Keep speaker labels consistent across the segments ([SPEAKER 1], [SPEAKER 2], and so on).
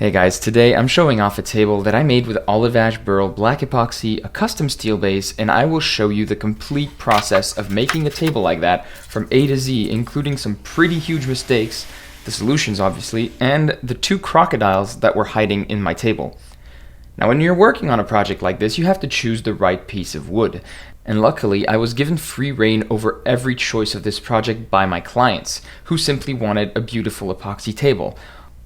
[SPEAKER 1] Hey guys, today I'm showing off a table that I made with olive ash burl, black epoxy, a custom steel base, and I will show you the complete process of making a table like that from A to Z, including some pretty huge mistakes, the solutions obviously, and the two crocodiles that were hiding in my table. Now when you're working on a project like this, you have to choose the right piece of wood. And luckily, I was given free reign over every choice of this project by my clients, who simply wanted a beautiful epoxy table.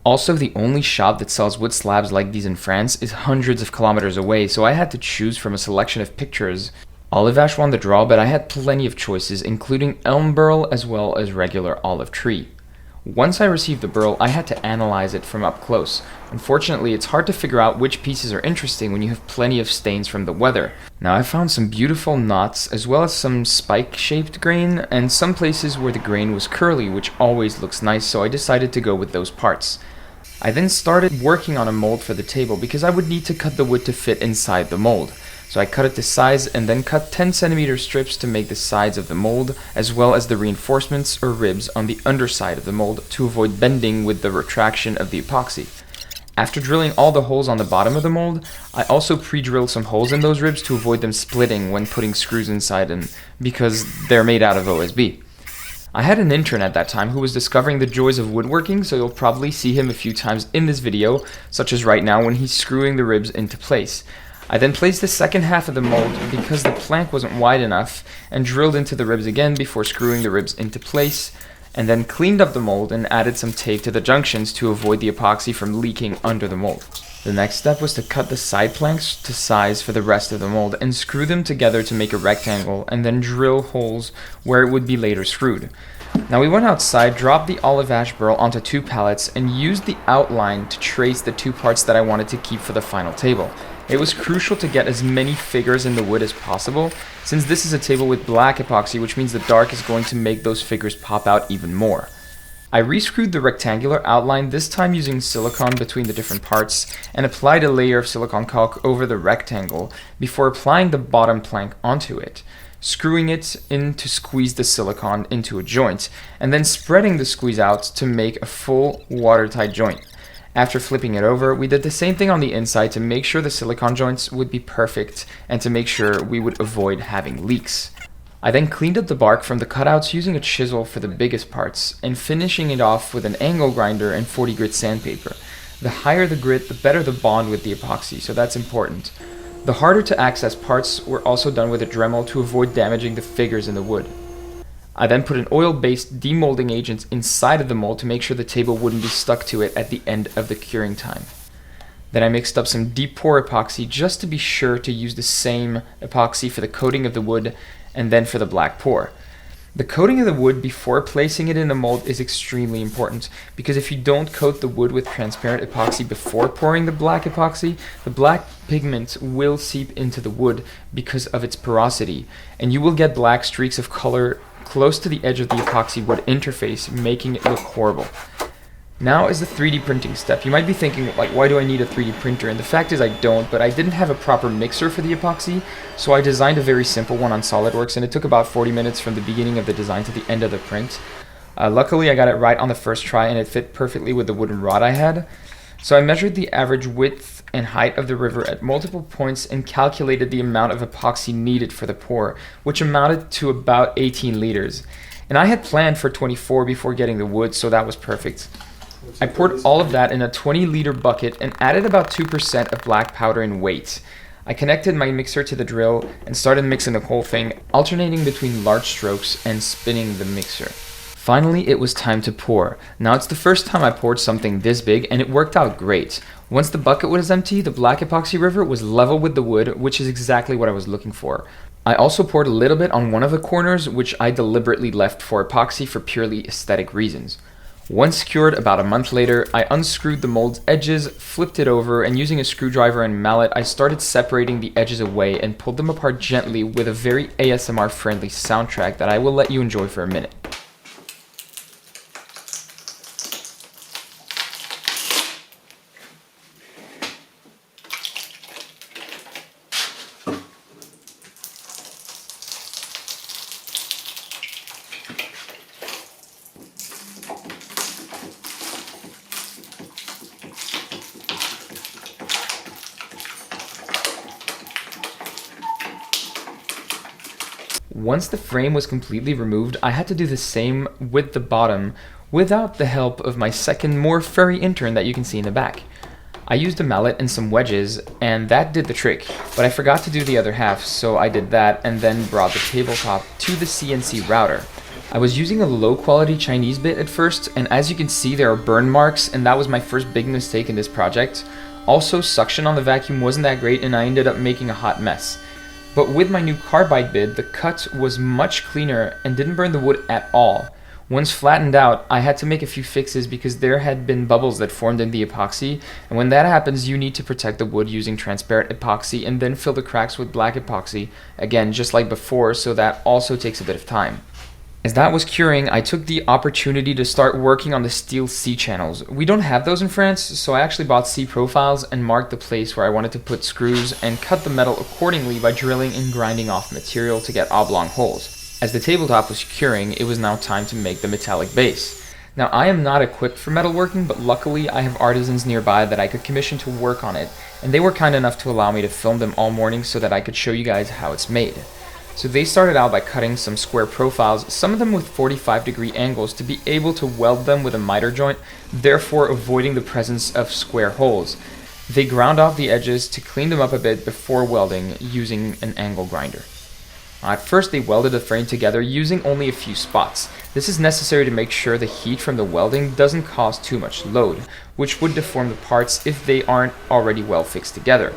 [SPEAKER 1] Also, the only shop that sells wood slabs like these in France is hundreds of kilometers away, so I had to choose from a selection of pictures. Olive ash won the draw, but I had plenty of choices, including elm burl as well as regular olive tree. Once I received the burl, I had to analyze it from up close. Unfortunately, it's hard to figure out which pieces are interesting when you have plenty of stains from the weather. Now, I found some beautiful knots, as well as some spike-shaped grain, and some places where the grain was curly, which always looks nice, so I decided to go with those parts. I then started working on a mold for the table because I would need to cut the wood to fit inside the mold. So I cut it to size and then cut 10 centimeter strips to make the sides of the mold, as well as the reinforcements or ribs on the underside of the mold to avoid bending with the retraction of the epoxy. After drilling all the holes on the bottom of the mold, I also pre-drilled some holes in those ribs to avoid them splitting when putting screws inside them because they're made out of OSB. I had an intern at that time who was discovering the joys of woodworking, so you'll probably see him a few times in this video, such as right now when he's screwing the ribs into place. I then placed the second half of the mold because the plank wasn't wide enough and drilled into the ribs again before screwing the ribs into place, and then cleaned up the mold and added some tape to the junctions to avoid the epoxy from leaking under the mold. The next step was to cut the side planks to size for the rest of the mold and screw them together to make a rectangle and then drill holes where it would be later screwed. Now we went outside, dropped the olive ash burl onto two pallets and used the outline to trace the two parts that I wanted to keep for the final table. It was crucial to get as many figures in the wood as possible, since this is a table with black epoxy, which means the dark is going to make those figures pop out even more. I rescrewed the rectangular outline, this time using silicone between the different parts, and applied a layer of silicone caulk over the rectangle before applying the bottom plank onto it, screwing it in to squeeze the silicone into a joint, and then spreading the squeeze out to make a full watertight joint. After flipping it over, we did the same thing on the inside to make sure the silicone joints would be perfect and to make sure we would avoid having leaks. I then cleaned up the bark from the cutouts using a chisel for the biggest parts and finishing it off with an angle grinder and 40 grit sandpaper. The higher the grit, the better the bond with the epoxy, so that's important. The harder to access parts were also done with a Dremel to avoid damaging the figures in the wood. I then put an oil-based demolding agent inside of the mold to make sure the table wouldn't be stuck to it at the end of the curing time. Then I mixed up some deep pour epoxy just to be sure to use the same epoxy for the coating of the wood and then for the black pour. The coating of the wood before placing it in the mold is extremely important because if you don't coat the wood with transparent epoxy before pouring the black epoxy, the black pigment will seep into the wood because of its porosity, and you will get black streaks of color close to the edge of the epoxy wood interface, making it look horrible. Now is the 3D printing step. You might be thinking, like, why do I need a 3D printer? And the fact is I don't, but I didn't have a proper mixer for the epoxy, so I designed a very simple one on SolidWorks, and it took about 40 minutes from the beginning of the design to the end of the print. Luckily, I got it right on the first try, and it fit perfectly with the wooden rod I had. So I measured the average width and height of the river at multiple points and calculated the amount of epoxy needed for the pour, which amounted to about 18 liters. And I had planned for 24 before getting the wood, so that was perfect. I poured all of that in a 20-liter bucket and added about 2% of black powder in weight. I connected my mixer to the drill and started mixing the whole thing, alternating between large strokes and spinning the mixer. Finally, it was time to pour. Now it's the first time I poured something this big and it worked out great. Once the bucket was empty, the black epoxy river was level with the wood, which is exactly what I was looking for. I also poured a little bit on one of the corners, which I deliberately left for epoxy for purely aesthetic reasons. Once cured about a month later, I unscrewed the mold's edges, flipped it over, and using a screwdriver and mallet, I started separating the edges away and pulled them apart gently with a very ASMR-friendly soundtrack that I will let you enjoy for a minute. Once the frame was completely removed, I had to do the same with the bottom without the help of my second, more furry intern that you can see in the back. I used a mallet and some wedges, and that did the trick, but I forgot to do the other half, so I did that and then brought the tabletop to the CNC router. I was using a low quality Chinese bit at first, and as you can see there are burn marks, and that was my first big mistake in this project. Also, suction on the vacuum wasn't that great and I ended up making a hot mess. But with my new carbide bit, the cut was much cleaner and didn't burn the wood at all. Once flattened out, I had to make a few fixes because there had been bubbles that formed in the epoxy, and when that happens you need to protect the wood using transparent epoxy and then fill the cracks with black epoxy, again just like before, so that also takes a bit of time. As that was curing, I took the opportunity to start working on the steel C-channels. We don't have those in France, so I actually bought C-profiles and marked the place where I wanted to put screws and cut the metal accordingly by drilling and grinding off material to get oblong holes. As the tabletop was curing, it was now time to make the metallic base. Now I am not equipped for metalworking, but luckily I have artisans nearby that I could commission to work on it, and they were kind enough to allow me to film them all morning so that I could show you guys how it's made. So they started out by cutting some square profiles, some of them with 45-degree angles, to be able to weld them with a miter joint, therefore avoiding the presence of square holes. They ground off the edges to clean them up a bit before welding using an angle grinder. At first they welded the frame together using only a few spots. This is necessary to make sure the heat from the welding doesn't cause too much load, which would deform the parts if they aren't already well fixed together.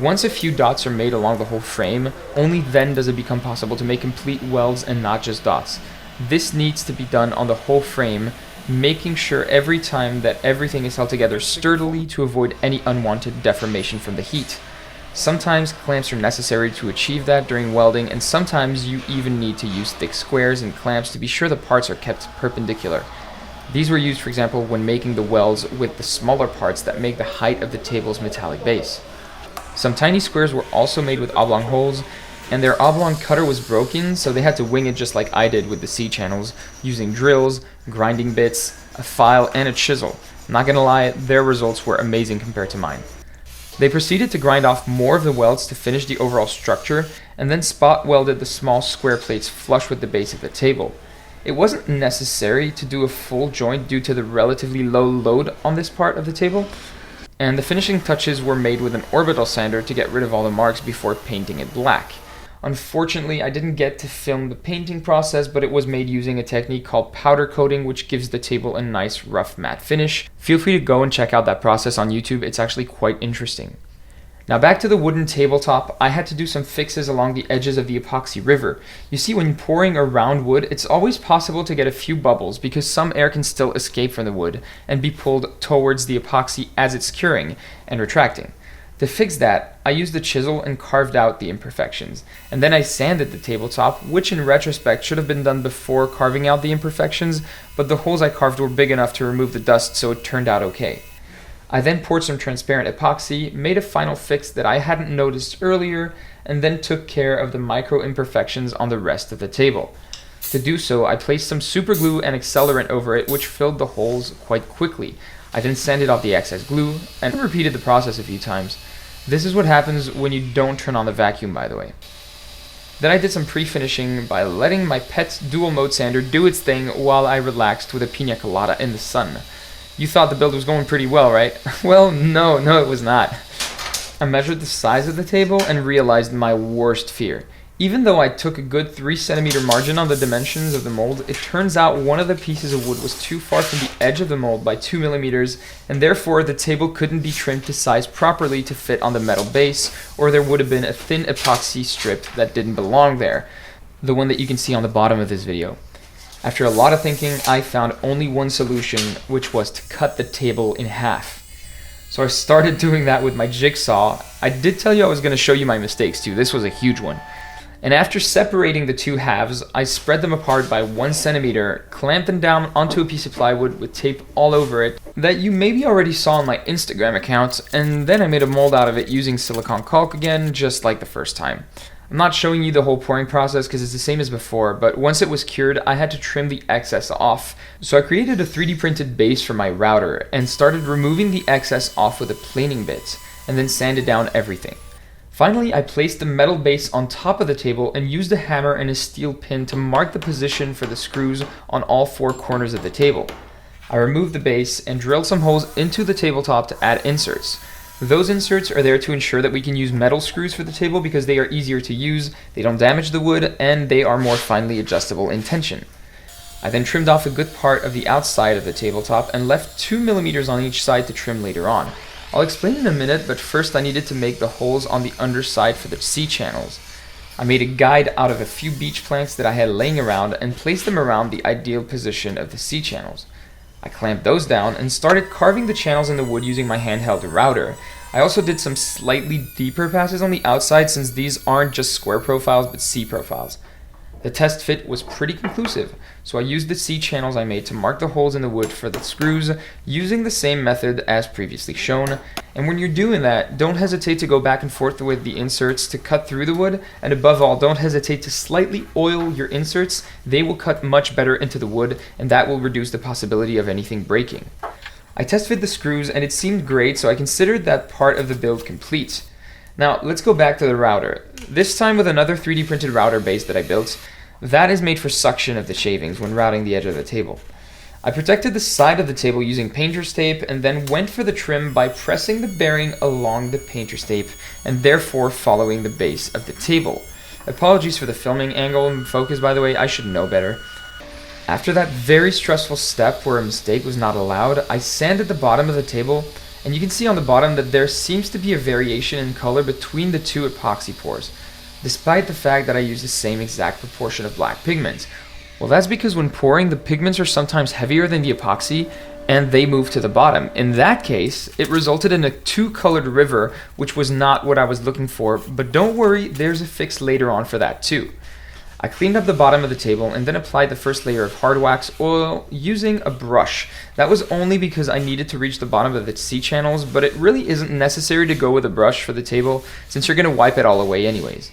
[SPEAKER 1] Once a few dots are made along the whole frame, only then does it become possible to make complete welds and not just dots. This needs to be done on the whole frame, making sure every time that everything is held together sturdily to avoid any unwanted deformation from the heat. Sometimes clamps are necessary to achieve that during welding, and sometimes you even need to use thick squares and clamps to be sure the parts are kept perpendicular. These were used, for example, when making the welds with the smaller parts that make the height of the table's metallic base. Some tiny squares were also made with oblong holes, and their oblong cutter was broken, so they had to wing it just like I did with the C-channels, using drills, grinding bits, a file, and a chisel. Not gonna lie, their results were amazing compared to mine. They proceeded to grind off more of the welds to finish the overall structure, and then spot welded the small square plates flush with the base of the table. It wasn't necessary to do a full joint due to the relatively low load on this part of the table, and the finishing touches were made with an orbital sander to get rid of all the marks before painting it black. Unfortunately, I didn't get to film the painting process, but it was made using a technique called powder coating, which gives the table a nice rough matte finish. Feel free to go and check out that process on YouTube, it's actually quite interesting. Now back to the wooden tabletop, I had to do some fixes along the edges of the epoxy river. You see, when pouring around wood, it's always possible to get a few bubbles because some air can still escape from the wood and be pulled towards the epoxy as it's curing and retracting. To fix that, I used the chisel and carved out the imperfections, and then I sanded the tabletop, which in retrospect should have been done before carving out the imperfections, but the holes I carved were big enough to remove the dust, so it turned out okay. I then poured some transparent epoxy, made a final fix that I hadn't noticed earlier, and then took care of the micro imperfections on the rest of the table. To do so, I placed some super glue and accelerant over it, which filled the holes quite quickly. I then sanded off the excess glue and repeated the process a few times. This is what happens when you don't turn on the vacuum, by the way. Then I did some pre-finishing by letting my pet dual mode sander do its thing while I relaxed with a pina colada in the sun. You thought the build was going pretty well, right? Well, no, it was not. I measured the size of the table and realized my worst fear. Even though I took a good 3 centimeter margin on the dimensions of the mold, it turns out one of the pieces of wood was too far from the edge of the mold by 2 millimeters, and therefore the table couldn't be trimmed to size properly to fit on the metal base, or there would have been a thin epoxy strip that didn't belong there, the one that you can see on the bottom of this video. After a lot of thinking, I found only one solution, which was to cut the table in half. So I started doing that with my jigsaw. I did tell you I was going to show you my mistakes too, this was a huge one. And after separating the two halves, I spread them apart by 1 centimeter, clamped them down onto a piece of plywood with tape all over it that you maybe already saw on my Instagram account, and then I made a mold out of it using silicone caulk again, just like the first time. I'm not showing you the whole pouring process because it's the same as before, but once it was cured, I had to trim the excess off. So I created a 3D printed base for my router and started removing the excess off with a planing bit, and then sanded down everything. Finally, I placed the metal base on top of the table and used a hammer and a steel pin to mark the position for the screws on all four corners of the table. I removed the base and drilled some holes into the tabletop to add inserts. Those inserts are there to ensure that we can use metal screws for the table because they are easier to use, they don't damage the wood, and they are more finely adjustable in tension. I then trimmed off a good part of the outside of the tabletop and left 2 millimeters on each side to trim later on. I'll explain in a minute, but first I needed to make the holes on the underside for the C-channels. I made a guide out of a few beech planks that I had laying around and placed them around the ideal position of the C-channels. I clamped those down and started carving the channels in the wood using my handheld router. I also did some slightly deeper passes on the outside since these aren't just square profiles but C profiles. The test fit was pretty conclusive, so I used the C channels I made to mark the holes in the wood for the screws using the same method as previously shown. And when you're doing that, don't hesitate to go back and forth with the inserts to cut through the wood, and above all, don't hesitate to slightly oil your inserts. They will cut much better into the wood, and that will reduce the possibility of anything breaking. I test fit the screws and it seemed great, so I considered that part of the build complete. Now let's go back to the router, this time with another 3D printed router base that I built. That is made for suction of the shavings when routing the edge of the table. I protected the side of the table using painter's tape and then went for the trim by pressing the bearing along the painter's tape and therefore following the base of the table. Apologies for the filming angle and focus, by the way, I should know better. After that very stressful step where a mistake was not allowed, I sanded the bottom of the table, and you can see on the bottom that there seems to be a variation in color between the two epoxy pours, despite the fact that I use the same exact proportion of black pigments. Well, that's because when pouring, the pigments are sometimes heavier than the epoxy, and they move to the bottom. In that case, it resulted in a two-colored river, which was not what I was looking for, but don't worry, there's a fix later on for that too. I cleaned up the bottom of the table and then applied the first layer of hard wax oil using a brush. That was only because I needed to reach the bottom of the C-channels, but it really isn't necessary to go with a brush for the table since you're going to wipe it all away anyways.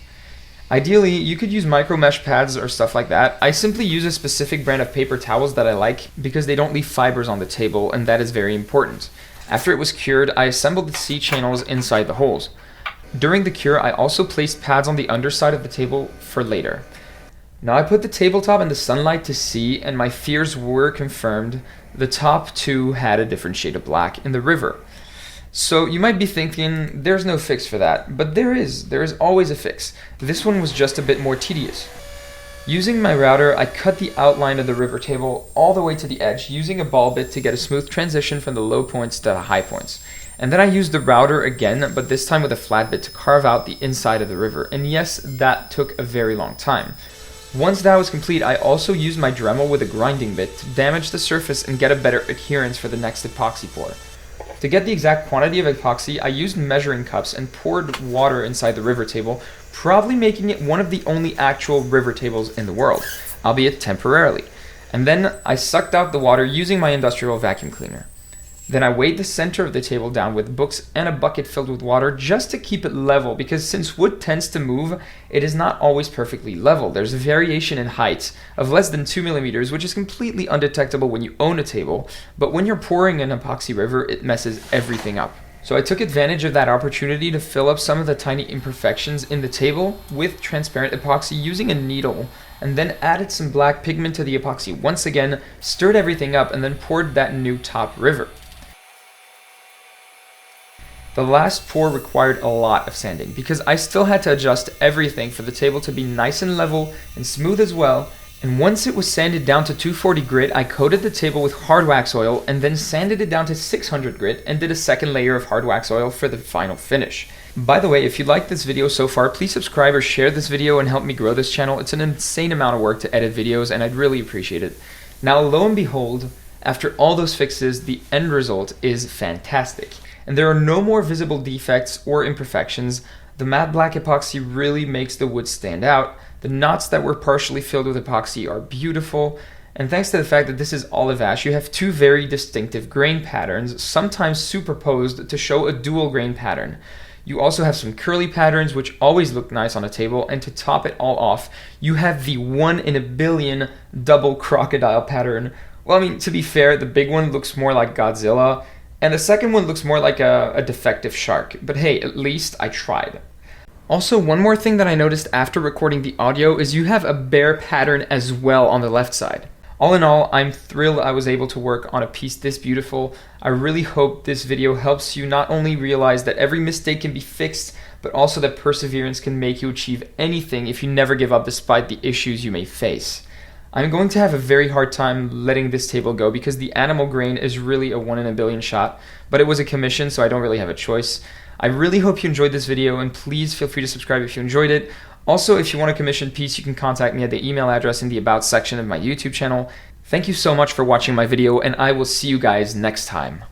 [SPEAKER 1] Ideally, you could use micro mesh pads or stuff like that. I simply use a specific brand of paper towels that I like because they don't leave fibers on the table, and that is very important. After it was cured, I assembled the C-channels inside the holes. During the cure, I also placed pads on the underside of the table for later. Now I put the tabletop in the sunlight to see, and my fears were confirmed. The top two had a different shade of black in the river. So you might be thinking, there's no fix for that, but there is always a fix. This one was just a bit more tedious. Using my router, I cut the outline of the river table all the way to the edge using a ball bit to get a smooth transition from the low points to the high points. And then I used the router again, but this time with a flat bit to carve out the inside of the river. And yes, that took a very long time. Once that was complete, I also used my Dremel with a grinding bit to damage the surface and get a better adherence for the next epoxy pour. To get the exact quantity of epoxy, I used measuring cups and poured water inside the river table, probably making it one of the only actual river tables in the world, albeit temporarily. And then I sucked out the water using my industrial vacuum cleaner. Then I weighed the center of the table down with books and a bucket filled with water just to keep it level, because since wood tends to move, it is not always perfectly level. There's a variation in height of less than 2 millimeters, which is completely undetectable when you own a table, but when you're pouring an epoxy river, it messes everything up. So I took advantage of that opportunity to fill up some of the tiny imperfections in the table with transparent epoxy using a needle, and then added some black pigment to the epoxy once again, stirred everything up, and then poured that new top river. The last pour required a lot of sanding because I still had to adjust everything for the table to be nice and level and smooth as well, and once it was sanded down to 240 grit, I coated the table with hard wax oil and then sanded it down to 600 grit and did a second layer of hard wax oil for the final finish. By the way, if you liked this video so far, please subscribe or share this video and help me grow this channel. It's an insane amount of work to edit videos and I'd really appreciate it. Now lo and behold, after all those fixes, the end result is fantastic. And there are no more visible defects or imperfections. The matte black epoxy really makes the wood stand out. The knots that were partially filled with epoxy are beautiful. And thanks to the fact that this is olive ash, you have two very distinctive grain patterns, sometimes superposed to show a dual grain pattern. You also have some curly patterns, which always look nice on a table. And to top it all off, you have the 1 in a billion double crocodile pattern. Well, I mean, to be fair, the big one looks more like Godzilla, and the second one looks more like a defective shark, but hey, at least I tried. Also, one more thing that I noticed after recording the audio is you have a bare pattern as well on the left side. All in all, I'm thrilled I was able to work on a piece this beautiful. I really hope this video helps you not only realize that every mistake can be fixed, but also that perseverance can make you achieve anything if you never give up despite the issues you may face. I'm going to have a very hard time letting this table go because the animal grain is really a 1 in a billion shot, but it was a commission, so I don't really have a choice. I really hope you enjoyed this video, and please feel free to subscribe if you enjoyed it. Also, if you want a commissioned piece, you can contact me at the email address in the About section of my YouTube channel. Thank you so much for watching my video, and I will see you guys next time.